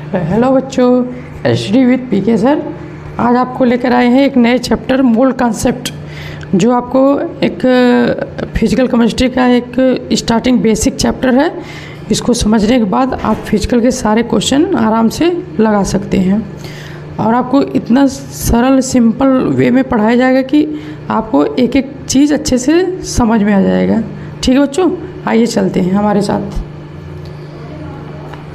Hello बच्चों, HD with PK sir. आज आपको लेकर आए हैं एक नए चैप्टर मोल कॉन्सेप्ट, जो आपको एक फिजिकल केमिस्ट्री का एक स्टार्टिंग बेसिक चैप्टर है। इसको समझने के बाद आप फिजिकल के सारे क्वेश्चन आराम से लगा सकते हैं और आपको इतना सरल सिंपल वे में पढ़ाया जाएगा कि आपको एक एक चीज़ अच्छे से समझ में आ जाएगा। ठीक है बच्चों, आइए चलते हैं हमारे साथ।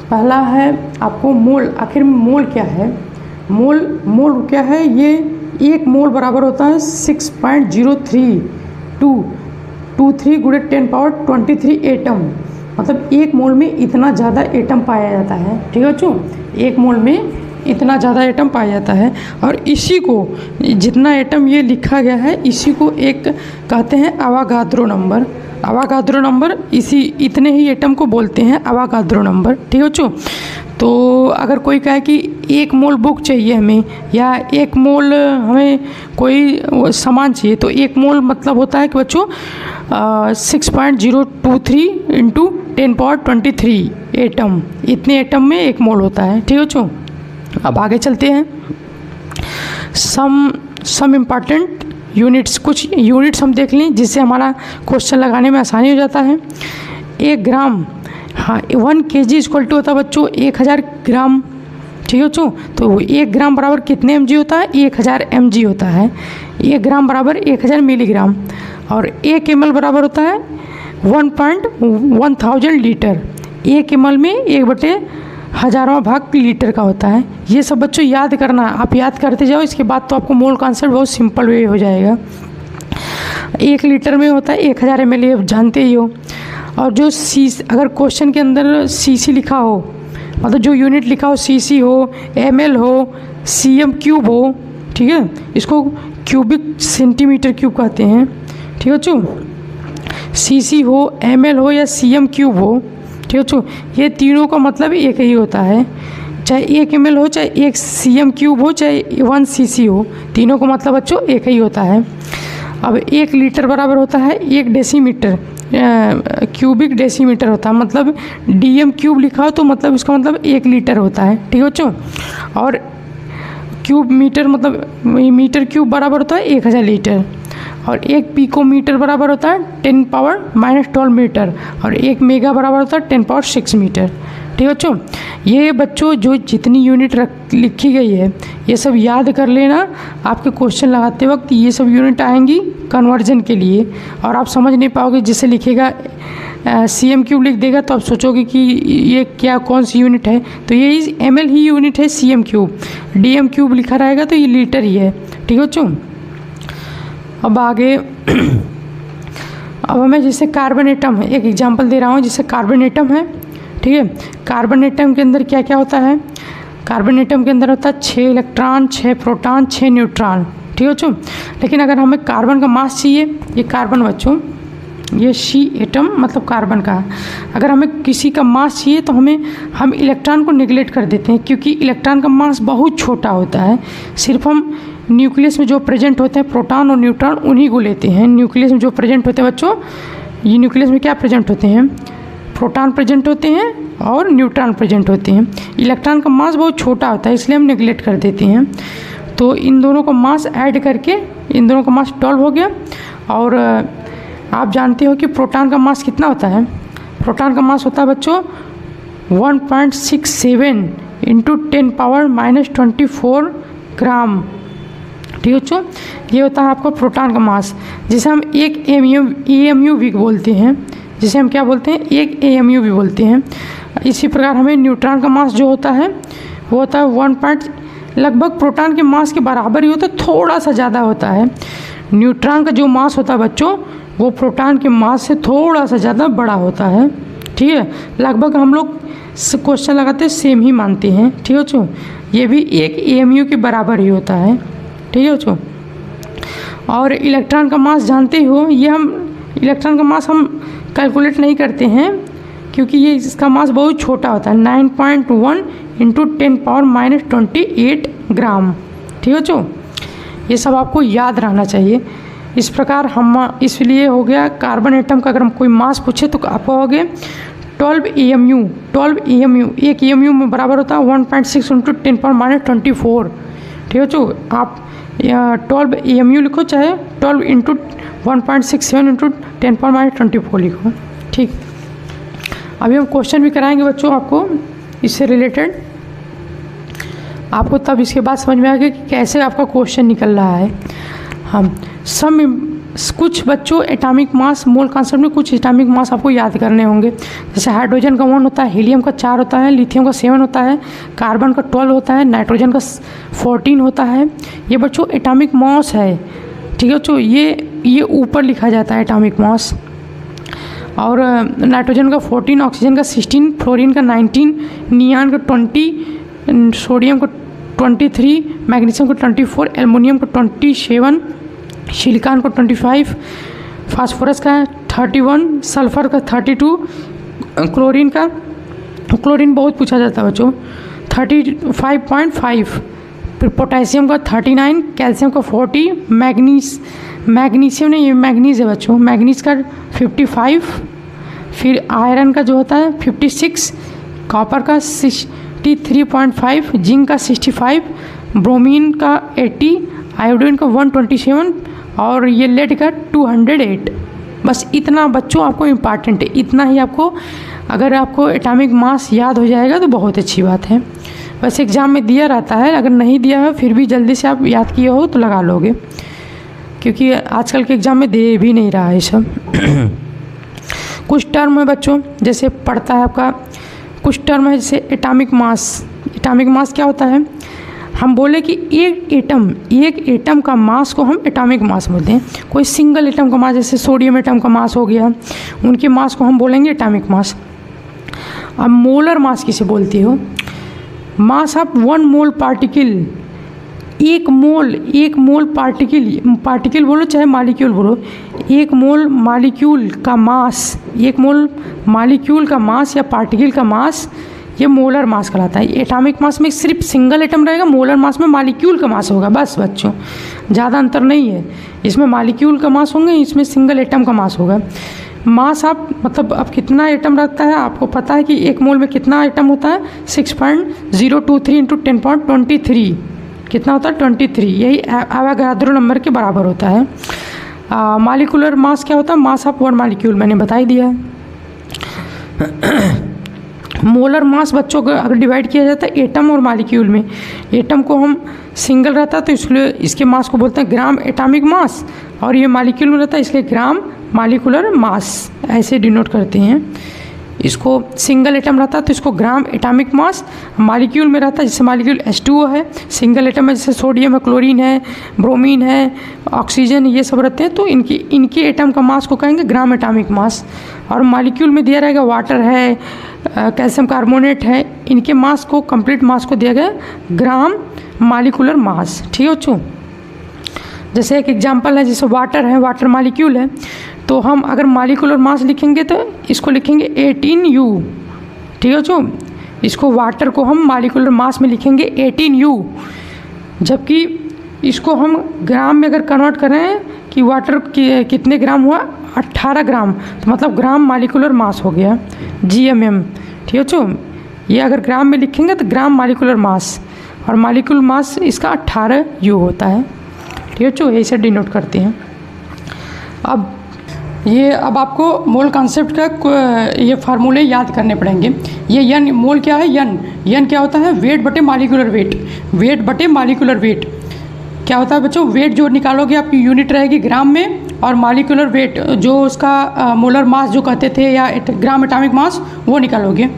पहला है आपको मोल। आखिर में मोल क्या है? मोल क्या है? ये एक मोल बराबर होता है 6.0323 गुणे 10⁻23 एटम। मतलब एक मोल में इतना ज़्यादा एटम पाया जाता है। ठीक है बच्चों, एक मोल में इतना ज़्यादा एटम पाया जाता है और इसी को, जितना एटम ये लिखा गया है, इसी को एक कहते हैं अवागाद्रो नंबर। अवागाद्रो नंबर इतने ही एटम को बोलते हैं अवागाद्रो नंबर। ठीक है बच्चों, तो अगर कोई कहे कि एक मोल बुक चाहिए हमें या एक मोल हमें कोई सामान चाहिए, तो एक मोल मतलब होता है कि बच्चों 6.023 इंटू 10⁻23 एटम। इतने एटम में एक मोल होता है। ठीक है बच्चों, अब आगे चलते हैं। सम इम्पॉर्टेंट यूनिट्स, कुछ यूनिट्स हम देख लें जिससे हमारा क्वेश्चन लगाने में आसानी हो जाता है। 1 ग्राम, हाँ 1 kg इक्वल टू होता है बच्चों 1000 ग्राम। ठीक है बच्चों, तो 1 ग्राम बराबर कितने mg होता है? 1000 mg होता है। 1 ग्राम बराबर 1000 मिलीग्राम और 1 ml बराबर होता है 1.1000 लीटर। 1 ml में 1/1000वां भाग लीटर का होता है। ये सब बच्चों याद करना, आप याद करते जाओ, इसके बाद तो आपको मोल कॉन्सेप्ट बहुत सिंपल वे हो जाएगा। 1 लीटर में होता है 1000 ml, ये जानते ही हो। और जो अगर क्वेश्चन के अंदर सीसी लिखा हो, मतलब जो यूनिट लिखा हो, सीसी हो, ml हो, cm क्यूब हो, ठीक है, इसको क्यूबिक सेंटीमीटर क्यूब कहते हैं। ठीक है बच्चों, सीसी हो, ml हो या cm क्यूब हो, ठीक है बच्चों, ये तीनों का मतलब एक ही होता है। चाहे 1 ml हो, चाहे 1 cm क्यूब हो, चाहे 1 cc हो, तीनों का मतलब बच्चों एक ही होता है। अब 1 लीटर बराबर होता है 1 डेसीमीटर, क्यूबिक डेसीमीटर होता है। मतलब dm क्यूब लिखा हो तो मतलब इसका मतलब 1 लीटर होता है। ठीक है बच्चों, और क्यूब मीटर मतलब मीटर क्यूब बराबर होता है 1000 लीटर और 1 पिकोमीटर बराबर होता है 10⁻⁻12 मीटर और 1 मेगा बराबर होता है 10⁻6 मीटर। ठीक है बच्चों, ये बच्चों जो जितनी यूनिट लिखी गई है ये सब याद कर लेना। आपके क्वेश्चन लगाते वक्त ये सब यूनिट आएंगी कन्वर्जन के लिए और आप समझ नहीं पाओगे। जिसे लिखेगा cm क्यूब लिख देगा तो आप सोचोगे कि ये क्या, कौन सी यूनिट है, तो ये ml ही यूनिट है cm क्यूब। dm क्यूब लिखा रहेगा तो ये लीटर ही है। ठीक है बच्चों, अब आगे अब हमें जैसे कार्बन एटम है, एक एग्जांपल दे रहा हूँ। जैसे कार्बन एटम है, ठीक है, कार्बन एटम के अंदर क्या क्या होता है? कार्बन एटम के अंदर होता है 6 इलेक्ट्रॉन, 6 प्रोटॉन, 6 न्यूट्रॉन। ठीक है बच्चों, लेकिन अगर हमें कार्बन का मास चाहिए, ये कार्बन बच्चों, ये C एटम मतलब कार्बन का। अगर हमें किसी का मास चाहिए तो हम इलेक्ट्रॉन को निगलेक्ट कर देते हैं, क्योंकि इलेक्ट्रॉन का मास बहुत छोटा होता है। सिर्फ हम न्यूक्लियस में जो प्रेजेंट होते हैं प्रोटॉन और न्यूट्रॉन, उन्हीं को लेते हैं। न्यूक्लियस में जो प्रेजेंट होते हैं बच्चों, ये न्यूक्लियस में क्या प्रेजेंट होते हैं? प्रोटॉन प्रेजेंट होते हैं और न्यूट्रॉन प्रेजेंट होते हैं। इलेक्ट्रॉन का मास बहुत छोटा होता है, इसलिए हम निगलेक्ट कर देते हैं। तो इन दोनों का मास ऐड करके इन दोनों का मास 12 हो गया। और आप जानते हो कि प्रोटॉन का मास कितना होता है? प्रोटॉन का मास होता है बच्चों 1.67 इंटू 10⁻⁻24 ग्राम। ठीक है बच्चों, ये होता है आपका प्रोटॉन का मास, जिसे हम एक AMU भी बोलते हैं। जिसे हम क्या बोलते हैं? एक AMU भी बोलते हैं। इसी प्रकार हमें न्यूट्रॉन का मास जो होता है वो होता है 1 लगभग प्रोटॉन के मास के बराबर ही होता है, थोड़ा सा ज़्यादा होता है। न्यूट्रॉन का जो मास होता है बच्चों, वो प्रोटॉन के मास से थोड़ा सा ज़्यादा बड़ा होता है। ठीक है, लगभग हम लोग क्वेश्चन लगाते सेम ही मानते हैं। ठीक है बच्चों, ये भी एक AMU के बराबर ही होता है। ठीक है बच्चों, और इलेक्ट्रॉन का मास जानते हो, ये हम इलेक्ट्रॉन का मास हम कैलकुलेट नहीं करते हैं क्योंकि ये इसका मास बहुत छोटा होता है, 9.1 इंटू 10⁻⁻28 ग्राम। ठीक है बच्चों, ये सब आपको याद रहना चाहिए। इस प्रकार हम, इसलिए हो गया कार्बन एटम का अगर हम कोई मास पूछे तो आप कहोगे 12 AMU एक AMU में बराबर होता है 1.6 इंटू 10⁻24। ठीक है बच्चों, आप 12 AMU लिखो, चाहे 12 इंटू 1.67 इंटू 10⁻24 लिखो। ठीक, अभी हम क्वेश्चन भी कराएंगे बच्चों आपको इससे रिलेटेड, आपको तब इसके बाद समझ में आएगा कि कैसे आपका क्वेश्चन निकल रहा है। हम कुछ बच्चों एटॉमिक मास मोल कॉन्सेप्ट में कुछ एटॉमिक मास आपको याद करने होंगे। जैसे हाइड्रोजन का 1 होता है, हीलियम का 4 होता है, लिथियम का 7 होता है, कार्बन का 12 होता है, नाइट्रोजन का 14 होता है। ये बच्चों एटॉमिक मास है। ठीक है बच्चों, ये ऊपर लिखा जाता है एटॉमिक मास। और नाइट्रोजन का 14, ऑक्सीजन का 16, फ्लोरीन का 19, नियान का 20, सोडियम का 23, मैग्नीशियम का 24, एल्युमिनियम का 27, सिलिकॉन का 25, फास्फोरस का 31, सल्फर का 32, क्लोरीन बहुत पूछा जाता है बच्चों 35.5, फिर पोटेशियम का 39, कैल्शियम का 40, मैग्नीशियम नहीं, ये मैग्नीज है बच्चों, मैग्नीज का 55, फिर आयरन का जो होता है 56, कॉपर का 63.5, जिंक का 65, ब्रोमीन का 80, आयोडीन का 127 और ये लेड का 208। बस इतना बच्चों आपको इम्पॉर्टेंट है, इतना ही आपको, अगर आपको एटॉमिक मास याद हो जाएगा तो बहुत अच्छी बात है। वैसे एग्ज़ाम में दिया रहता है, अगर नहीं दिया है फिर भी जल्दी से आप याद किए हो तो लगा लोगे, क्योंकि आजकल के एग्ज़ाम में दे भी नहीं रहा है सब। कुछ टर्म है बच्चों, जैसे पढ़ता है आपका, कुछ टर्म है जैसे एटॉमिक मास क्या होता है? हम बोले कि एक एटम का मास को हम एटॉमिक मास बोलते हैं। कोई सिंगल एटम का मास, जैसे सोडियम एटम का मास हो गया, उनके मास को हम बोलेंगे एटॉमिक मास। अब मोलर मास किसे बोलती हो? मास ऑफ 1 मोल पार्टिकल, एक मोल पार्टिकल बोलो चाहे मॉलिक्यूल बोलो, एक मोल मॉलिक्यूल का मास या पार्टिकल का मास, ये मोलर मास कहलाता है। एटॉमिक मास में सिर्फ सिंगल एटम रहेगा, मोलर मास में मॉलिक्यूल का मास होगा, बस बच्चों ज़्यादा अंतर नहीं है। इसमें मॉलिक्यूल का मास होंगे, इसमें सिंगल एटम का मास होगा। मास आप मतलब अब कितना एटम रखता है आपको पता है कि एक मोल में कितना एटम होता है? 6.023 इंटू 10⁻23 कितना होता है? 23। यही एवोगाड्रो नंबर के बराबर होता है। मॉलिक्यूलर मास क्या होता है? मास ऑफ 1 मॉलिक्यूल मैंने बता ही दिया है। मोलर मास बच्चों को अगर डिवाइड किया जाता है एटम और मॉलिक्यूल में, एटम को हम सिंगल रहता है तो इसलिए इसके मास को बोलते हैं ग्राम एटॉमिक मास, और ये मॉलिक्यूल में रहता है इसलिए ग्राम मॉलिक्यूलर मास, ऐसे डिनोट करते हैं। इसको सिंगल एटम रहता है तो इसको ग्राम एटॉमिक मास, मॉलिक्यूल में रहता है जैसे मॉलिक्यूल H2O है, सिंगल एटम है जैसे सोडियम है, क्लोरीन है, ब्रोमीन है, ऑक्सीजन, ये सब रहते हैं तो इनके एटम का मास को कहेंगे ग्राम एटॉमिक मास। और मॉलिक्यूल में दिया रहेगा वाटर है, कैल्शियम कार्बोनेट है, इनके मास को कंप्लीट मास को दिया गया ग्राम मॉलिक्यूलर मास। ठीक है बच्चों, जैसे एक एग्जांपल है, जैसे वाटर है, वाटर मॉलिक्यूल है, तो हम अगर मॉलिक्यूलर मास लिखेंगे तो इसको लिखेंगे 18U। ठीक है बच्चों, इसको वाटर को हम मॉलिक्यूलर मास में लिखेंगे 18U, जबकि इसको हम ग्राम में अगर कन्वर्ट करें कि वाटर कितने ग्राम हुआ? 18 ग्राम, तो मतलब ग्राम मॉलिक्यूलर मास हो गया, GMM। ठीक है बच्चों, ये अगर ग्राम में लिखेंगे तो ग्राम मॉलिक्यूलर मास, और मॉलिक्यूलर मास इसका 18U होता है। ठीक है बच्चों, ऐसे डिनोट करते हैं। अब आपको मोल कॉन्सेप्ट का ये फार्मूले याद करने पड़ेंगे। ये यन मोल क्या है? यन क्या होता है? वेट बटे मॉलिक्यूलर वेट। क्या होता है बच्चों? वेट जो निकालोगे आपकी यूनिट रहेगी ग्राम में, और मॉलिक्यूलर वेट जो उसका मोलर मास जो कहते थे या ग्राम एटॉमिक मास वो निकालोगे।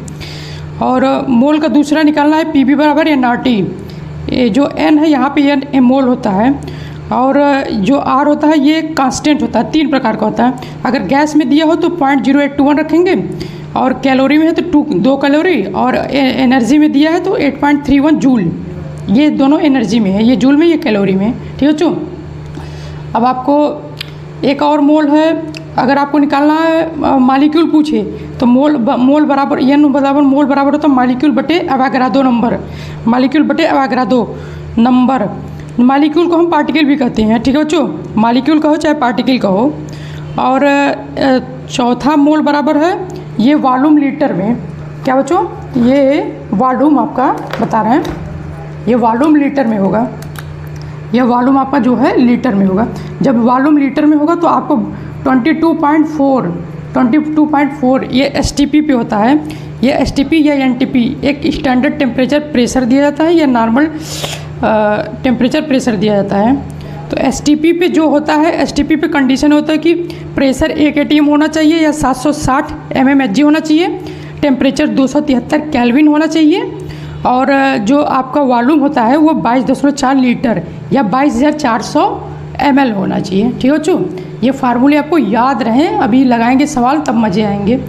और मोल का दूसरा निकालना है PV बराबर NRT। ये जो N है यहाँ पे N मोल होता है, और जो R होता है ये कांस्टेंट होता है, 3 प्रकार का होता है। अगर गैस में दिया हो तो 0.0821 रखेंगे, और कैलोरी में है तो 2 कैलोरी, और एनर्जी में दिया है तो 8.31 जूल। ये दोनों एनर्जी में है, ये जूल में, ये कैलोरी में। ठीक है बच्चों, अब आपको एक और मोल है, अगर आपको निकालना है मॉलिक्यूल पूछे तो मोल बराबर N बराबर मोल बराबर होता है मॉलिक्यूल बटे एवोगाड्रो नंबर। मॉलिक्यूल को हम पार्टिकल भी कहते हैं। ठीक है बच्चों, मॉलिक्यूल कहो चाहे पार्टिकल कहो। और चौथा मोल बराबर है ये वॉल्यूम लीटर में। क्या बच्चों, ये वॉल्यूम आपका बता रहे हैं, ये वॉल्यूम लीटर में होगा, ये वॉल्यूम आपका जो है लीटर में होगा। जब वॉल्यूम लीटर में होगा तो आपको 22.4 ये STP पे होता है। ये STP या NTP एक स्टैंडर्ड टेम्परेचर प्रेशर दिया जाता है या नॉर्मल टेम्परेचर प्रेशर दिया जाता है। तो STP पे जो होता है, STP पे कंडीशन होता है कि प्रेशर 1 ATM होना चाहिए या 760 mmHg होना चाहिए, टेम्परेचर 273 केल्विन होना चाहिए, और जो आपका वॉल्यूम होता है वो 22.4 लीटर या 22,400 ml होना चाहिए। ठीक है बच्चों, ये फार्मूले आपको याद रहें, अभी लगाएंगे सवाल तब मज़े आएंगे।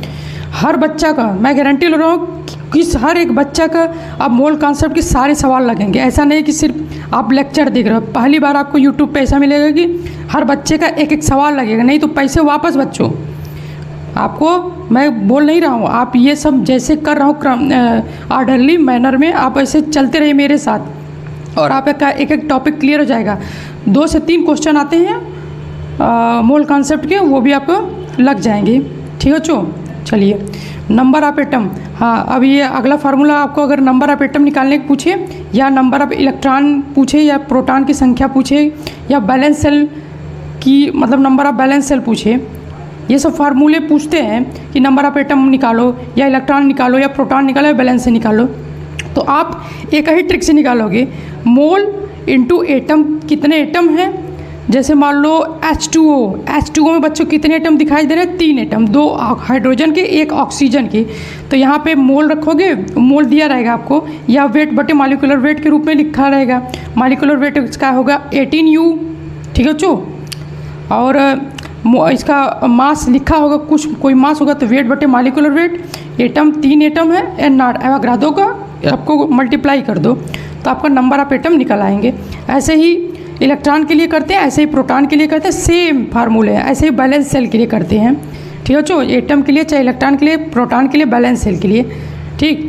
हर बच्चा का मैं गारंटी ले रहा हूँ कि हर एक बच्चा का अब मोल कॉन्सेप्ट के सारे सवाल लगेंगे। ऐसा नहीं कि सिर्फ आप लेक्चर देख रहे हो, पहली बार आपको यूट्यूब पे ऐसा मिलेगा कि हर बच्चे का एक एक सवाल लगेगा, नहीं तो पैसे वापस बच्चों। आपको मैं बोल नहीं रहा हूँ, आप ये सब जैसे कर रहा हूँ ऑर्डरली मैनर में आप ऐसे चलते रहिए मेरे साथ, और आपका एक एक टॉपिक क्लियर हो जाएगा। 2 से 3 क्वेश्चन आते हैं मोल कॉन्सेप्ट के, वो भी आपको लग जाएंगे। ठीक है बच्चों, चलिए नंबर ऑफ एटम। हाँ, अब ये अगला फार्मूला आपको अगर नंबर ऑफ एटम निकालने को पूछे या नंबर ऑफ इलेक्ट्रॉन पूछे या प्रोटॉन की संख्या पूछे या बैलेंस सेल की मतलब नंबर ऑफ बैलेंस सेल पूछे, ये सब फार्मूले पूछते हैं कि नंबर ऑफ एटम निकालो या इलेक्ट्रॉन निकालो या प्रोटॉन निकालो या बैलेंस से निकालो, तो आप एक ही ट्रिक से निकालोगे। मोल इंटू एटम, कितने एटम हैं, जैसे मान लो H2O में बच्चों कितने एटम दिखाई दे रहे हैं, 3 एटम, 2 हाइड्रोजन के 1 ऑक्सीजन के। तो यहाँ पे मोल रखोगे, मोल दिया रहेगा आपको, या वेट बटे मॉलिक्यूलर वेट के रूप में लिखा रहेगा। मॉलिक्यूलर वेट इसका होगा 18U। ठीक है बच्चों, और इसका मास लिखा होगा, कुछ कोई मास होगा तो वेट बटे मॉलिक्यूलर वेट। एटम 3 एटम है, N0 एवोगाड्रो का आपको मल्टीप्लाई कर दो तो आपका नंबर ऑफ एटम निकल आएंगे। ऐसे ही इलेक्ट्रॉन के लिए करते हैं, ऐसे ही प्रोटॉन के लिए करते हैं, सेम फार्मूले हैं। ऐसे ही बैलेंस सेल के लिए करते हैं। ठीक है बच्चों, एटम के लिए चाहे इलेक्ट्रॉन के लिए, प्रोटॉन के लिए, बैलेंस सेल के लिए। ठीक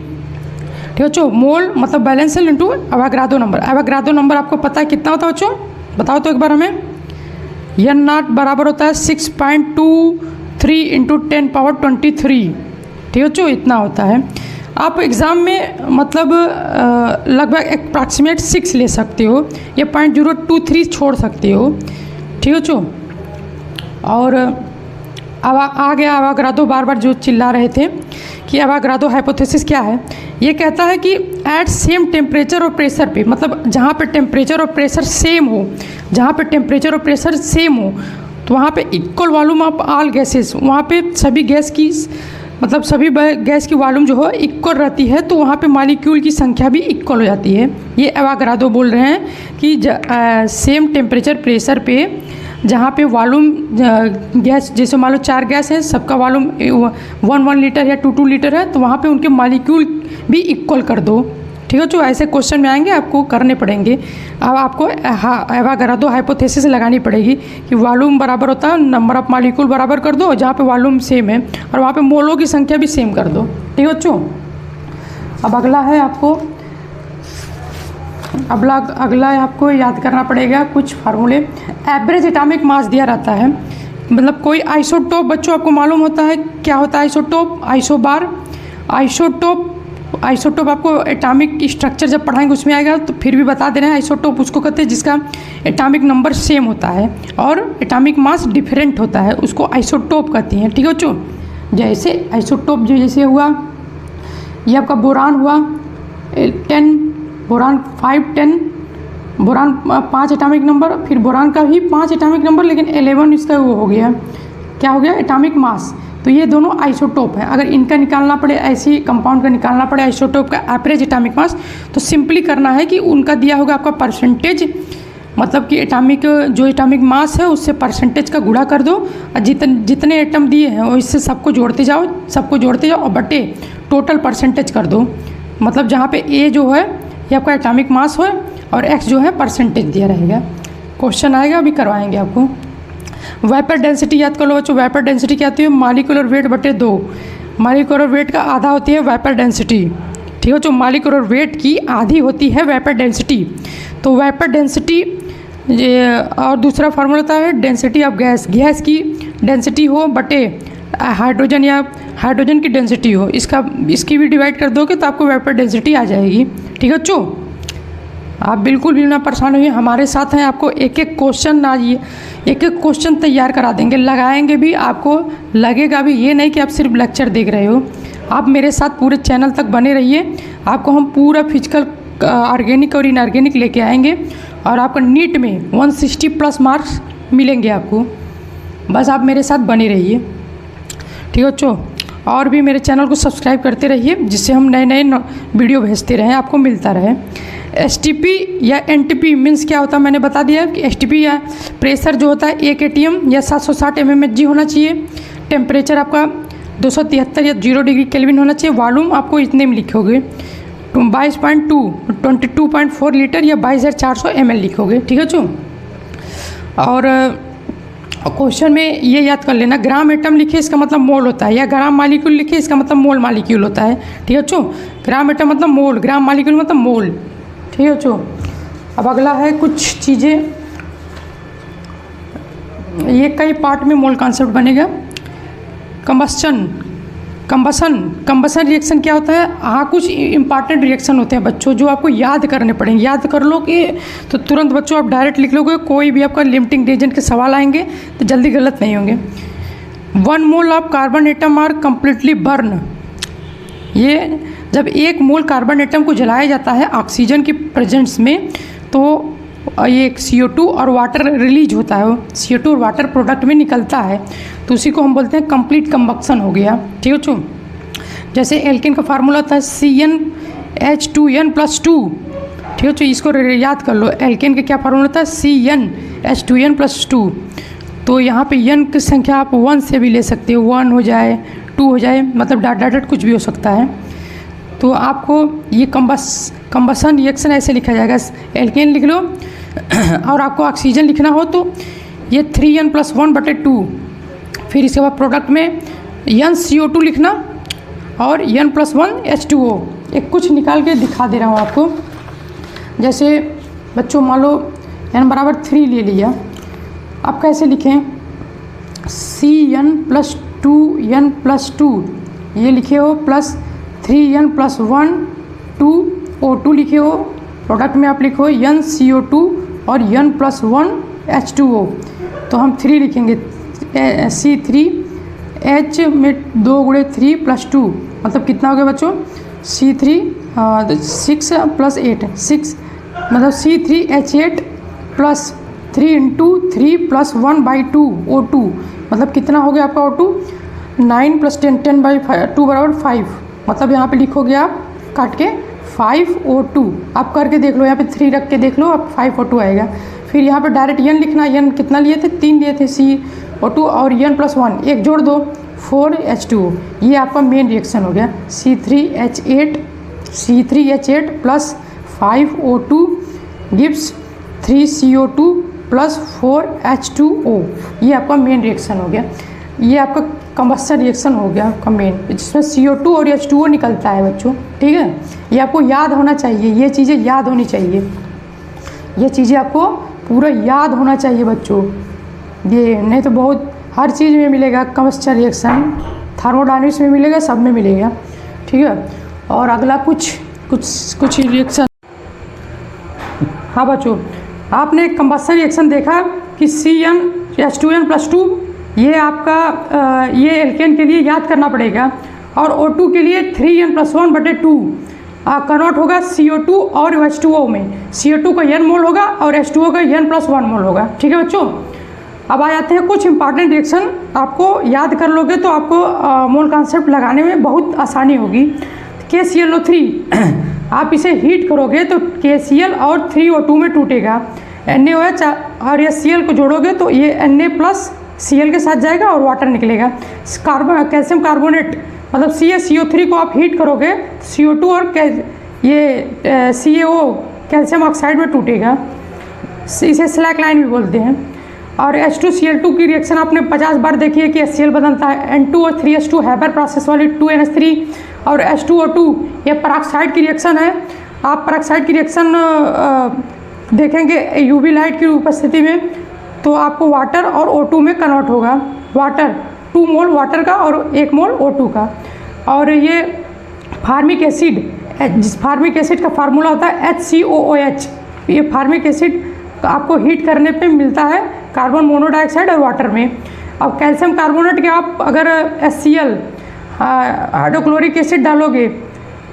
है बच्चों, मोल मतलब balance cell into Avogadro number. Avogadro number आपको पता है कितना होता है बच्चों, बताओ तो एक बार हमें। N0 बराबर होता है 6.23 इंटू 10⁻23। ठीक है बच्चों, इतना होता है। आप एग्ज़ाम में मतलब लगभग अप्रॉक्सीमेट 6 ले सकते हो या 0.023 छोड़ सकते हो। ठीक है बच्चों, और अब आ गया एवोगाड्रो, बार बार जो चिल्ला रहे थे कि एवोगाड्रो हाइपोथेसिस क्या है। ये कहता है कि एट सेम टेम्परेचर और प्रेशर पे, मतलब जहाँ पे टेम्परेचर और प्रेशर सेम हो, जहाँ पे टेम्परेचर और प्रेशर सेम हो तो वहाँ पे equal volume of all gases, वहाँ पे सभी गैस की मतलब सभी गैस की वॉल्यूम जो है इक्वल रहती है, तो वहाँ पे मॉलिक्यूल की संख्या भी इक्वल हो जाती है। ये एवोगाड्रो बोल रहे हैं कि सेम टेम्परेचर प्रेशर पे जहाँ पे वॉल्यूम गैस, जैसे मान लो 4 गैस है, सबका वॉल्यूम 1 लीटर या 2 लीटर है, तो वहाँ पे उनके मॉलिक्यूल भी इक्वल कर दो। ठीक है, जो ऐसे क्वेश्चन में आएंगे आपको करने पड़ेंगे। अब आपको एवोगाड्रो हाइपोथेसिस लगानी पड़ेगी कि वॉल्यूम बराबर होता है नंबर ऑफ मॉलिक्यूल बराबर कर दो, जहाँ पे वॉल्यूम सेम है, और वहाँ पे मोलों की संख्या भी सेम कर दो। ठीक है बच्चों, अब अगला है आपको अगला आपको याद करना पड़ेगा कुछ फार्मूले। एवरेज एटॉमिक मास दिया रहता है, मतलब कोई आइसोटोप बच्चों आपको मालूम होता है क्या होता है आइसोटोप, आइसोबार। आइसोटोप आपको एटॉमिक स्ट्रक्चर जब पढ़ाएंगे उसमें आएगा, तो फिर भी बता दे रहे हैं। आइसोटोप उसको कहते हैं जिसका एटॉमिक नंबर सेम होता है और एटॉमिक मास डिफरेंट होता है, उसको आइसोटोप कहती हैं। ठीक है बच्चों, जैसे आइसोटोप जो जैसे हुआ, ये आपका बोरान हुआ 10, बोरान 5, 10, बोरान 5 एटॉमिक नंबर, फिर बोरान का भी 5 एटॉमिक नंबर, लेकिन 11 इसका वो हो गया, क्या हो गया, एटॉमिक मास। तो ये दोनों आइसोटोप हैं। अगर इनका निकालना पड़े, ऐसी कंपाउंड का निकालना पड़े आइसोटोप का एवरेज एटॉमिक मास, तो सिंपली करना है कि उनका दिया होगा आपका परसेंटेज, मतलब कि एटॉमिक जो एटॉमिक मास है उससे परसेंटेज का गुणा कर दो, और जितने एटम दिए हैं वो इससे सबको जोड़ते जाओ और बटे टोटल परसेंटेज कर दो। मतलब जहाँ पे ए जो है ये आपका एटॉमिक मास हो और एक्स जो है परसेंटेज दिया रहेगा। क्वेश्चन आएगा, अभी करवाएंगे आपको। वेपर डेंसिटी याद कर लो बच्चों। वेपर डेंसिटी क्या होती है, मॉलिक्यूलर वेट बटे 2। मॉलिक्यूलर वेट का आधा होती है वेपर डेंसिटी। ठीक है, जो मॉलिक्यूलर वेट की आधी होती है वेपर डेंसिटी। तो वेपर डेंसिटी और दूसरा फार्मूला होता है डेंसिटी ऑफ गैस। गैस की डेंसिटी हो बटे हाइड्रोजन या हाइड्रोजन की डेंसिटी हो, इसकी भी डिवाइड कर दोगे तो आपको वेपर डेंसिटी आ जाएगी। ठीक है बच्चों, आप बिल्कुल भी ना परेशान होइए, हमारे साथ हैं। आपको एक एक क्वेश्चन एक एक क्वेश्चन तैयार करा देंगे, लगाएंगे भी, आपको लगेगा भी ये नहीं कि आप सिर्फ लेक्चर देख रहे हो। आप मेरे साथ पूरे चैनल तक बने रहिए, आपको हम पूरा फिजिकल ऑर्गेनिक और इनऑर्गेनिक लेके आएंगे और आपका नीट में 160+ मार्क्स मिलेंगे आपको। बस आप मेरे साथ बने रहिए। ठीक है बच्चों, और भी मेरे चैनल को सब्सक्राइब करते रहिए, जिससे हम नए नए वीडियो भेजते रहें, आपको मिलता रहे। STP या NTP मीन्स क्या होता है मैंने बता दिया कि STP या प्रेशर जो होता है 1 atm या 760 mmHg होना चाहिए। टेम्परेचर आपका 273 या 0 डिग्री केल्विन होना चाहिए। वॉल्यूम आपको इतने में लिखोगे 22.4 लीटर या 22,400 ml लिखोगे। ठीक है बच्चों, और क्वेश्चन में ये याद कर लेना, ग्राम एटम लिखे इसका मतलब मोल होता है, या ग्राम मालिक्यूल लिखे इसका मतलब मोल मालिक्यूल होता है। ठीक है बच्चों, ग्राम एटम मतलब मोल, ग्राम मालिक्यूल मतलब मोल। ठीक है बच्चों, अब अगला है कुछ चीज़ें, ये कई पार्ट में मोल कॉन्सेप्ट बनेगा। कंबसन रिएक्शन क्या होता है? हाँ, कुछ इंपॉर्टेंट रिएक्शन होते हैं बच्चों जो आपको याद करने पड़ेंगे। याद कर लो कि तो तुरंत बच्चों आप डायरेक्ट लिख लोगे, कोई भी आपका लिमिटिंग रीजन के सवाल आएंगे तो जल्दी गलत नहीं होंगे। 1 mole of carbon atom are completely burn, ये जब 1 मोल कार्बन एटम को जलाया जाता है ऑक्सीजन की प्रेजेंस में, तो ये CO2 और वाटर रिलीज होता है, CO2 और वाटर प्रोडक्ट में निकलता है, तो उसी को हम बोलते हैं कंप्लीट कंबक्शन हो गया। ठीक है बच्चों, जैसे एल्केन का फार्मूला होता है CnH2n+2। ठीक है बच्चों, इसको याद कर लो, एल्केन का क्या फार्मूला होता है? CnH2n+2। तो यहाँ पे n की संख्या आप 1 से भी ले सकते हो, 1 हो जाए, 2 हो जाए, मतलब डाट कुछ भी हो सकता है। तो आपको ये कंबसन रिएक्शन ऐसे लिखा जाएगा, एल्केन लिख लो और आपको ऑक्सीजन लिखना हो तो ये 3n+1/2, फिर इसके बाद प्रोडक्ट में NCO2 लिखना और n+1 H2O। एक कुछ निकाल के दिखा दे रहा हूँ आपको, जैसे बच्चों मान लो n=3 ले लिया, आप कैसे लिखें? CN+2n+2 ये लिखे हो, प्लस 3n+1 2O2 लिखे हो, प्रोडक्ट में आप लिखो NCO2 और n+1 H2O। तो हम 3 लिखेंगे, C3H में 2 × 3 + 2, मतलब कितना हो गया बच्चों? C3 6 + 8 6, मतलब C3H8 प्लस 3 × 3 + 1/2 O2, मतलब कितना हो गया आपका O2? 9 + 10 10/2 = 5, मतलब यहाँ पे लिखोगे आप काट के 5O2। आप करके देख लो, यहाँ पे 3 रख के देख लो, आप 5O2 आएगा। फिर यहाँ पे डायरेक्ट n लिखना, n कितना लिए थे? 3 लिए थे CO2 और n+1 एक जोड़ दो 4H2O। ये आपका मेन रिएक्शन हो गया, C3H8 plus 5O2 gives 3CO2 plus 4H2O। ये आपका मेन रिएक्शन हो गया, ये आपका कंबस्शन रिएक्शन हो गया आपका मेन, जिसमें CO2 और H2O निकलता है बच्चों। ठीक है, ये आपको याद होना चाहिए, ये चीज़ें याद होनी चाहिए, ये चीज़ें आपको पूरा याद होना चाहिए बच्चों। ये नहीं तो बहुत हर चीज़ में मिलेगा कंबस्शन रिएक्शन, थर्मोडायनेमिक्स में मिलेगा, सब में मिलेगा। ठीक है, और अगला कुछ रिएक्शन। हाँ बच्चों, आपने कंबस्शन रिएक्शन देखा कि CnH2n+2, ये आपका ये एल्केन के लिए याद करना पड़ेगा, और O2 के लिए 3n+1/2 कन्वर्ट होगा CO2 और H2O में। CO2 का n मोल होगा और H2O का n+1 मोल होगा। ठीक है बच्चों, अब आ जाते हैं कुछ इंपॉर्टेंट रिएक्शन, आपको याद कर लोगे तो आपको मोल कॉन्सेप्ट लगाने में बहुत आसानी होगी। KClO3 आप इसे हीट करोगे तो KCl और 3O2 में टूटेगा, NaOH और ये Cl को जोड़ोगे तो ये Na+Cl के साथ जाएगा और वाटर निकलेगा। कैल्शियम कार्बोनेट मतलब CaCO3 को आप हीट करोगे, CO2 और ये CaO कैल्शियम ऑक्साइड में टूटेगा, इसे स्लैक लाइन भी बोलते हैं। और H2Cl2 की रिएक्शन आपने 50 बार देखी है कि HCl बदलता है, N2 और 3H2 हैबर प्रोसेस वाली 2NH3 और H2O2 ये पेरोक्साइड की रिएक्शन है। आप पेरोक्साइड की रिएक्शन देखेंगे UV लाइट की उपस्थिति में तो आपको वाटर और O2 में कन्वर्ट होगा, वाटर 2 मोल वाटर का और 1 मोल O2 का। और ये फार्मिक एसिड, जिस फार्मिक एसिड का फार्मूला होता है HCOOH। ये फार्मिक एसिड आपको हीट करने पे मिलता है कार्बन मोनोडाइऑक्साइड और वाटर में। अब कैल्शियम कार्बोनेट के आप अगर HCl हाइड्रोक्लोरिक एसिड डालोगे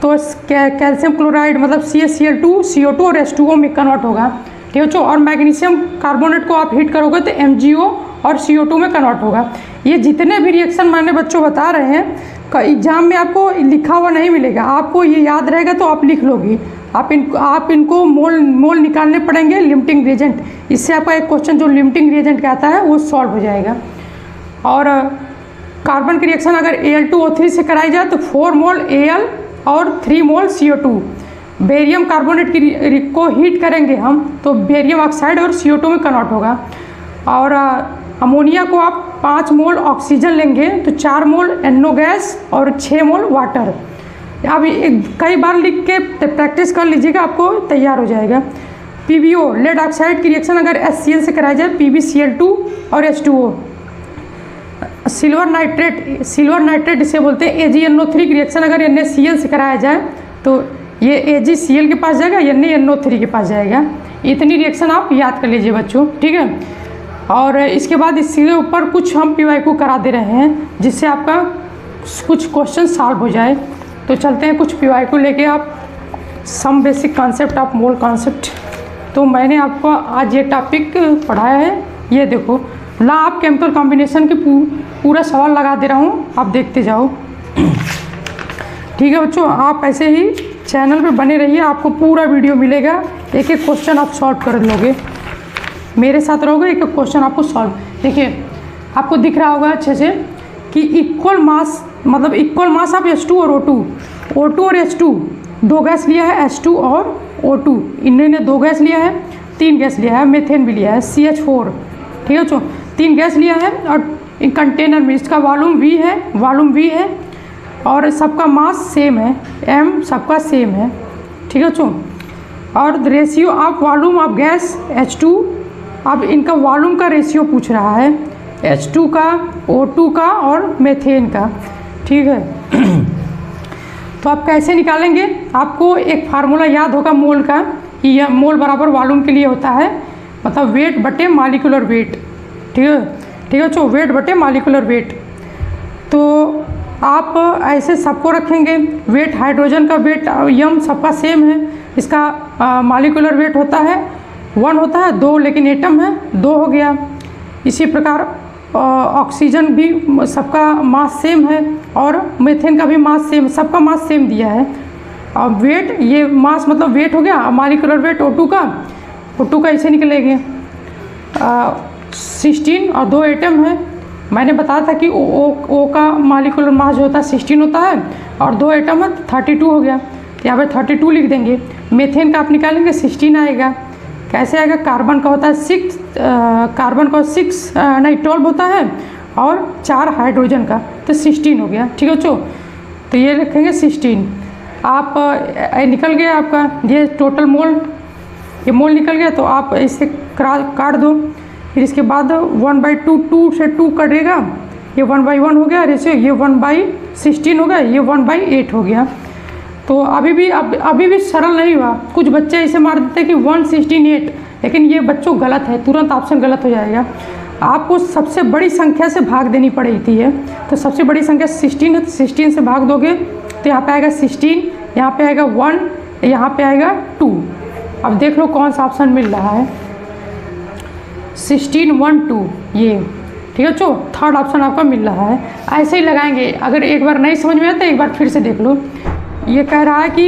तो कैल्शियम क्लोराइड मतलब CaCl2 CO2 और H2O में कन्वर्ट होगा, ठीक है बच्चों। और मैग्नीशियम कार्बोनेट को आप हीट करोगे तो MgO और CO2 में कन्वर्ट होगा। ये जितने भी रिएक्शन मैंने बच्चों बता रहे हैं एग्जाम में आपको लिखा हुआ नहीं मिलेगा, आपको ये याद रहेगा तो आप लिख लोगे। आप इनको मोल निकालने पड़ेंगे लिमिटिंग रिएजेंट, इससे आपका एक क्वेश्चन जो लिमिटिंग रिएजेंट कहता है वो सॉल्व हो जाएगा। और कार्बन की रिएक्शन अगर Al2O3 से कराई जाए तो 4 मोल Al और 3 मोल CO2। बेरियम कार्बोनेट को हीट करेंगे हम तो बेरियम ऑक्साइड और CO2 में कन्वर्ट होगा। और अमोनिया को आप 5 मोल ऑक्सीजन लेंगे तो 4 मोल NO गैस और 6 मोल वाटर। अब कई बार लिख के प्रैक्टिस कर लीजिएगा, आपको तैयार हो जाएगा। PbO लेड ऑक्साइड की रिएक्शन अगर HCl से कराई जाए PbCl2 और H2O। सिल्वर नाइट्रेट इसे बोलते हैं AgNO3 की रिएक्शन अगर NaCl से कराया जाए तो ये AgCl के पास जाएगा, NaNO3 के पास जाएगा। इतनी रिएक्शन आप याद कर लीजिए बच्चों, ठीक है। और इसके बाद इसके ऊपर कुछ हम PYQ करा दे रहे हैं जिससे आपका कुछ क्वेश्चन सॉल्व हो जाए। तो चलते हैं कुछ PYQ लेके, आप some basic concept of mole concept. तो मैंने आपको आज ये टॉपिक पढ़ाया है, ये देखो ला ऑफ केमिकल कॉम्बिनेशन के पूरा सवाल लगा दे रहा हूँ, आप देखते जाओ, ठीक है बच्चों। आप ऐसे ही चैनल पे बने रहिए, आपको पूरा वीडियो मिलेगा, एक एक क्वेश्चन आप सॉल्व कर लोगे, मेरे साथ रहोगे, एक एक क्वेश्चन आपको सॉल्व। देखिए आपको दिख रहा होगा अच्छे से कि इक्वल मास मतलब इक्वल मास ऑफ H2 और O2 और H2 दो गैस लिया है, H2 और O2 इन्होंने 2 गैस लिया है, 3 गैस लिया है, मेथेन भी लिया है CH4, ठीक है बच्चों। 3 गैस लिया है और इन कंटेनर में इसका वॉल्यूम V है और सबका मास सेम है, M सबका सेम है, ठीक है बच्चों। और ratio of volume of gas H2, अब इनका वॉल्यूम का रेशियो पूछ रहा है, H2 का, O2 का और मेथेन का, ठीक है। तो आप कैसे निकालेंगे, आपको एक फार्मूला याद होगा मोल का कि यह मोल बराबर वॉल्यूम के लिए होता है, मतलब वेट बटे मॉलिक्यूलर वेट, ठीक है बच्चों, वेट बटे मॉलिक्यूलर वेट। तो आप ऐसे सबको रखेंगे, वेट हाइड्रोजन का वेट यम सबका सेम है, इसका मॉलिक्यूलर वेट होता है 1 होता है, 2 लेकिन एटम है 2 हो गया। इसी प्रकार ऑक्सीजन भी सबका मास सेम है और मेथेन का भी मास सेम, सबका मास सेम दिया है। अब वेट, ये मास मतलब वेट हो गया, मॉलिक्यूलर वेट O2 का ऐसे निकलेंगे 16 और 2 एटम है। मैंने बताया था कि O का मॉलिक्यूलर मास जो होता है 16 होता है और 2 एटम है 32 हो गया, तो यहाँ पे 32 लिख देंगे। मेथेन का आप निकालेंगे 16 आएगा, कैसे आएगा, कार्बन का होता है 6 नहीं 12 होता है और 4 हाइड्रोजन का, तो 16 हो गया, ठीक है बच्चों। तो ये लिखेंगे 16। आप निकल गया आपका ये टोटल मोल, ये मोल निकल गया, तो आप इसे काट दो। फिर इसके बाद 1/2, 2 से 2 कटेगा, ये 1/1 हो गया रेशियो, ये 1/16 हो गया, ये 1/8 हो गया। तो अभी भी सरल नहीं हुआ, कुछ बच्चे ऐसे मार देते हैं कि 168, लेकिन ये बच्चों गलत है, तुरंत ऑप्शन गलत हो जाएगा। आपको सबसे बड़ी संख्या से भाग देनी पड़ती है, तो सबसे बड़ी संख्या 16 है, तो 16 से भाग दोगे तो यहाँ पे आएगा 16, यहाँ पे आएगा 1, यहाँ पे आएगा 2। अब देख लो कौन सा ऑप्शन मिल रहा है, 16, 1, 2 ये, ठीक है बच्चों, थर्ड ऑप्शन आपका मिल रहा है। ऐसे ही लगाएंगे, अगर एक बार नहीं समझ में आए तो एक बार फिर से देख लो। ये कह रहा है कि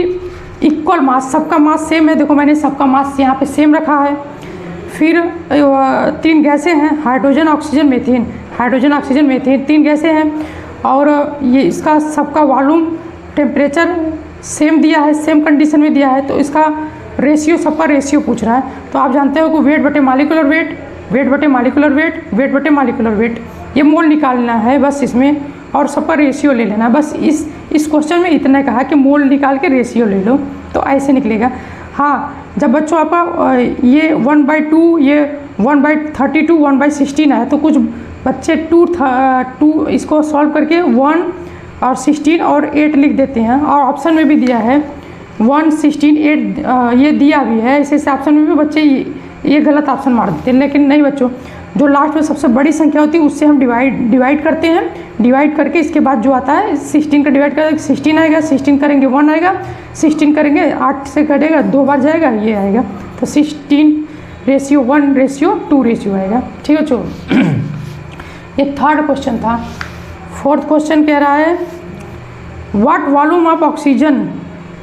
इक्वल मास, सबका मास सेम है, देखो मैंने सबका मास यहाँ पे सेम रखा है। फिर 3 गैसें हैं, हाइड्रोजन ऑक्सीजन मेथेन 3 गैसें हैं और ये इसका सबका वॉल्यूम टेम्परेचर सेम दिया है, सेम कंडीशन में दिया है, तो इसका रेशियो, सबका रेशियो पूछ रहा है। तो आप जानते हो कि वेट बटे मॉलिक्यूलर वेट, वेट बटे मॉलिक्यूलर वेट, ये मोल निकालना है बस इसमें, और सबका रेशियो ले लेना। बस इस क्वेश्चन में इतना कहा कि मोल निकाल के रेशियो ले लो, तो ऐसे निकलेगा। हाँ, जब बच्चों आपका ये 1/2, ये 1/32, 1/16 है, तो कुछ बच्चे टू इसको सॉल्व करके 1 और 16 और 8 लिख देते हैं, और ऑप्शन में भी दिया है 1 16 8 ये दिया भी है, इस ऑप्शन में भी बच्चे ये गलत ऑप्शन मार देते हैं। लेकिन नहीं बच्चों, जो लास्ट में सबसे बड़ी संख्या होती है उससे हम डिवाइड करते हैं, डिवाइड करके इसके बाद जो आता है 16 का डिवाइड करेंगे 16 आएगा, 16 करेंगे 1 आएगा, 16 करेंगे 8 से कटेगा 2 बार जाएगा, ये आएगा। तो 16:1:2 आएगा। ठीक है बच्चों, ये थर्ड क्वेश्चन था। फोर्थ क्वेश्चन कह रहा है व्हाट वॉल्यूम ऑफ ऑक्सीजन,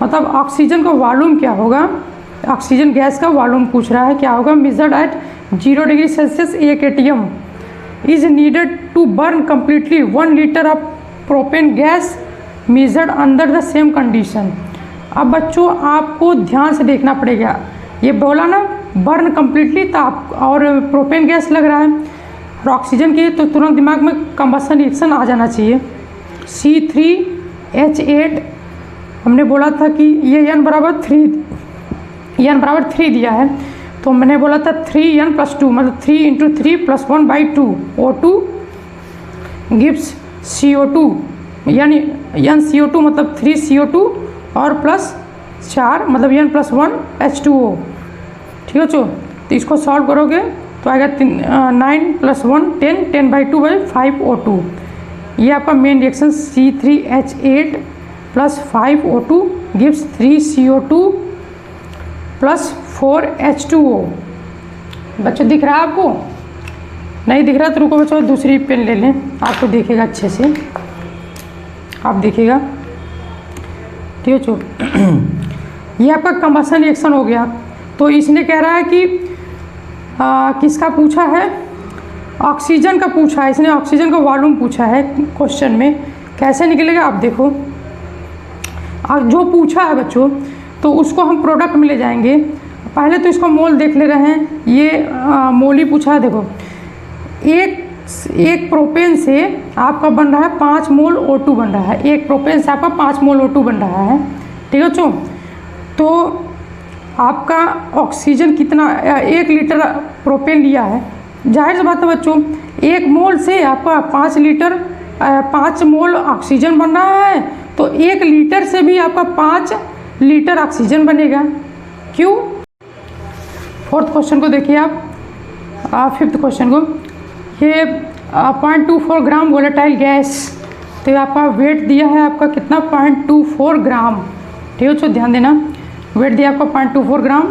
मतलब ऑक्सीजन का वॉल्यूम क्या होगा, ऑक्सीजन गैस का वॉल्यूम पूछ रहा है, क्या होगा। Measured at 0 degree Celsius 1 atm is needed to burn completely 1 litre of propane gas measured under the same condition. अब बच्चों आपको ध्यान से देखना पड़ेगा, ये बोला ना बर्न कम्प्लीटली, तो आप और प्रोपेन गैस लग रहा है और ऑक्सीजन की, तो तुरंत दिमाग में कंबशन रिएक्शन आ जाना चाहिए। C3H8 हमने बोला था कि ये n बराबर 3 दिया है, तो मैंने बोला था 3n+2 मतलब 3 × 3 + 1/2 O2 गिव्स CO2, यानी NCO2 मतलब 3 CO2 और +4 मतलब n+1 H2O। ठीक है बच्चों, तो इसको सॉल्व करोगे तो आएगा 9 + 1 10 10/2/5 O2। ये आपका main reaction C3H8 + 5 O2 gives 3 CO2 + 4 H2O। बच्चों दिख रहा है आपको? नहीं दिख रहा तो रुको बच्चों, दूसरी पेन ले लें, आपको दिखेगा अच्छे से, आप देखिएगा। ठीक है बच्चों, ये आपका कंबशन रिएक्शन हो गया। तो इसने कह रहा है कि किसका पूछा है, ऑक्सीजन का पूछा है, इसने ऑक्सीजन का वॉल्यूम पूछा है क्वेश्चन में। कैसे निकलेगा आप देखो, जो पूछा है बच्चों तो उसको हम प्रोडक्ट में ले जाएंगे। पहले तो इसको मोल देख ले रहे हैं, ये मोल ही पूछा है। देखो एक प्रोपेन से आपका बन रहा है 5 मोल O2 बन रहा है, एक प्रोपेन से आपका 5 मोल O2 बन रहा है। ठीक है बच्चों, तो आपका ऑक्सीजन कितना, 1 लीटर प्रोपेन लिया है, जाहिर सी बात है बच्चों 1 मोल से आपका 5 मोल ऑक्सीजन बन रहा है, तो 1 लीटर से भी आपका 5 लीटर ऑक्सीजन बनेगा। क्यों? फोर्थ क्वेश्चन को देखिए आप, फिफ्थ क्वेश्चन को, ये 0.24 ग्राम वोलेटाइल गैस, तो आपका वेट दिया है आपका कितना 0.24 ग्राम। ठीक है बच्चों, ध्यान देना, वेट दिया आपका 0.24 ग्राम,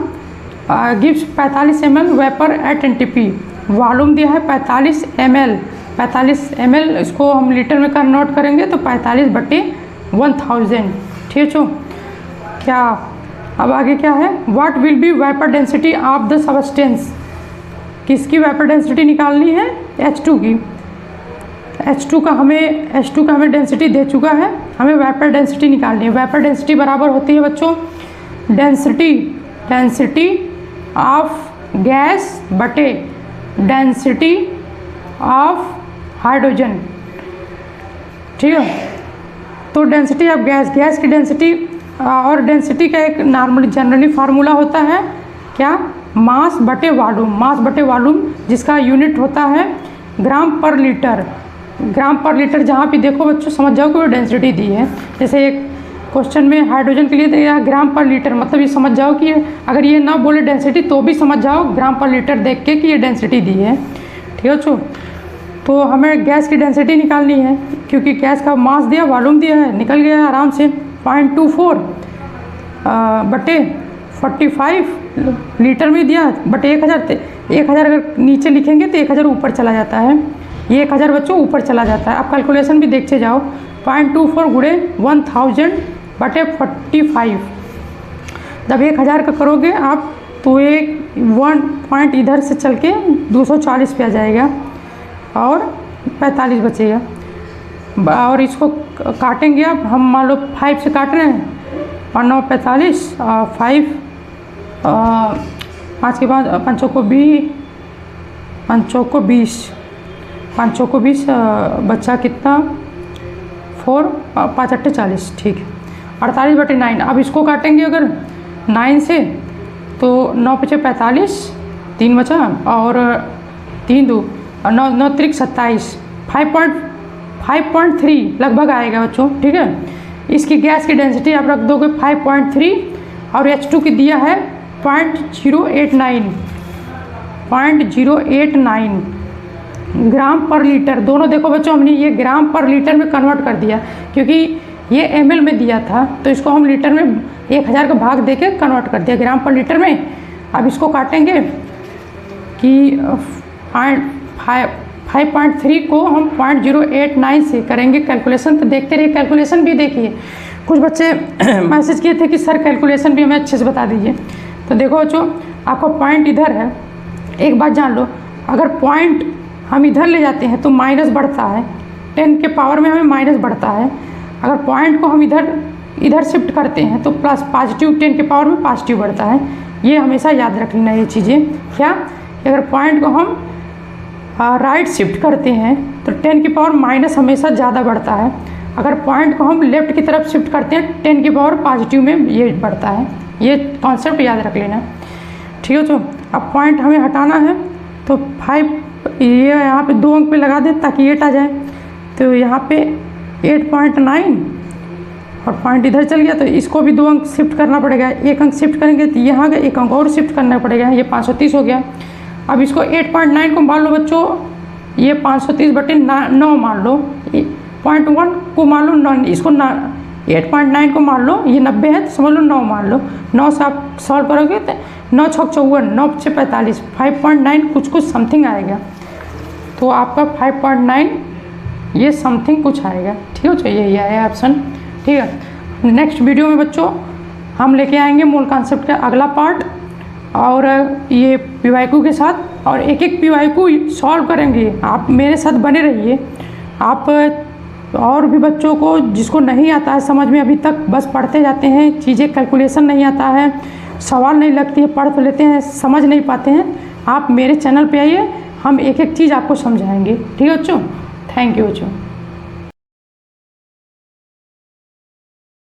gives 45 ml vapour at NTP। Volume दिया है 45 ml, 45 ml इसको हम लीटर में कन्वर्ट करेंगे तो 45/1000। ठीक है बच्चों, क्या अब आगे क्या है, what will be vapour density of the substance, किसकी वेपर डेंसिटी निकालनी है, H2 की। H2 का हमें डेंसिटी दे चुका है, हमें वेपर डेंसिटी निकालनी है। वेपर डेंसिटी बराबर होती है बच्चों डेंसिटी ऑफ गैस बटे डेंसिटी ऑफ हाइड्रोजन। ठीक है, तो डेंसिटी ऑफ गैस की डेंसिटी और डेंसिटी का एक नॉर्मली जनरली फार्मूला होता है क्या, मास बटे वॉल्यूम, जिसका यूनिट होता है ग्राम पर लीटर। जहाँ भी देखो बच्चों समझ जाओ कि वो डेंसिटी दी है। जैसे एक क्वेश्चन में हाइड्रोजन के लिए दिया ग्राम पर लीटर, मतलब ये समझ जाओ कि अगर ये ना बोले डेंसिटी तो भी समझ जाओ ग्राम पर लीटर देख के कि ये डेंसिटी दी है। ठीक है बच्चों, तो हमें गैस की डेंसिटी निकालनी है, क्योंकि गैस का मास दिया, वॉल्यूम दिया है, निकल गया आराम से 0.24 बटे 45 लीटर में दिया बटे 1000 अगर नीचे लिखेंगे तो 1000 ऊपर चला जाता है, ये 1000 बच्चों ऊपर चला जाता है। आप कैलकुलेशन भी देखते जाओ, 0.24 गुणे 1000 बटे 45, जब 1000 का करोगे आप तो एक 1 पॉइंट इधर से चल के 240 पे आ जाएगा और 45 बचेगा। और इसको काटेंगे आप, हम मान लो 5 से काट रहे हैं, 5 9 45, 5 5 के बाद 5 को 20 बच्चा कितना 4 5 8 40, ठीक है 48/9। अब इसको काटेंगे अगर 9 से तो 9 × 5 = 45, 3 बचा और 3 2 और 9 त्रिक 27, 5.3 लगभग आएगा बच्चों, ठीक है। इसकी गैस की डेंसिटी आप रख दोगे 5.3 और H2 की दिया है 0.089 ग्राम पर लीटर। दोनों देखो बच्चों, हमने ये ग्राम पर लीटर में कन्वर्ट कर दिया, क्योंकि ये ml में दिया था तो इसको हम लीटर में 1000 का भाग देके कन्वर्ट कर दिया ग्राम पर लीटर में। अब इसको काटेंगे कि 5.3 को हम 0.089 से करेंगे कैलकुलेशन। तो देखते रहिए, कैलकुलेशन भी देखिए। कुछ बच्चे मैसेज किए थे कि सर कैलकुलेशन भी हमें अच्छे से बता दीजिए। तो देखो बच्चों, आपका पॉइंट इधर है, एक बात जान लो, अगर पॉइंट हम इधर ले जाते हैं तो माइनस बढ़ता है, 10 के पावर में हमें माइनस बढ़ता है। अगर पॉइंट को हम इधर शिफ्ट करते हैं तो प्लस पॉजिटिव 10 के पावर में पॉजिटिव बढ़ता है। ये हमेशा याद रख लेना ये चीज़ें। क्या, अगर पॉइंट को हम राइट शिफ्ट करते हैं तो 10 की पावर माइनस हमेशा ज़्यादा बढ़ता है। अगर पॉइंट को हम लेफ़्ट की तरफ शिफ्ट करते हैं 10 की पावर पॉजिटिव में ये बढ़ता है। ये कॉन्सेप्ट याद रख लेना, ठीक है। तो अब पॉइंट हमें हटाना है तो 5 ये यहाँ पे 2 अंक पे लगा दें ताकि 8 आ जाए। तो यहाँ पे 8.9 और पॉइंट इधर चल गया, तो इसको भी 2 अंक शिफ्ट करना पड़ेगा। 1 अंक शिफ्ट करेंगे तो यहाँ का 1 अंक और शिफ्ट करना पड़ेगा, ये 530 हो गया। अब इसको 8.9 को मान लो बच्चों, ये 530/9 मान लो, 0.1 को मान लो 9, इसको 8.9 को मान लो, ये 90 है तो समझ लो 9 मान लो। 9 से आप सॉल्व करोगे तो 9 × 6 = 54, 9 × 6 = 45, 5.9 कुछ समथिंग आएगा। तो आपका 5.9 ये समथिंग कुछ आएगा, ठीक है। चाहिए यही आया ऑप्शन, ठीक है। नेक्स्ट वीडियो में बच्चों हम लेके आएंगे मूल कॉन्सेप्ट का अगला पार्ट, और ये PYQ के साथ, और एक PYQ सॉल्व करेंगे। आप मेरे साथ बने रहिए। आप और भी बच्चों को जिसको नहीं आता है समझ में, अभी तक बस पढ़ते जाते हैं चीज़ें, कैलकुलेशन नहीं आता है, सवाल नहीं लगती है, पढ़ तो लेते हैं, समझ नहीं पाते हैं, आप मेरे चैनल पे आइए, हम एक एक चीज़ आपको समझाएंगे, ठीक है बच्चों। थैंक यू बच्चों।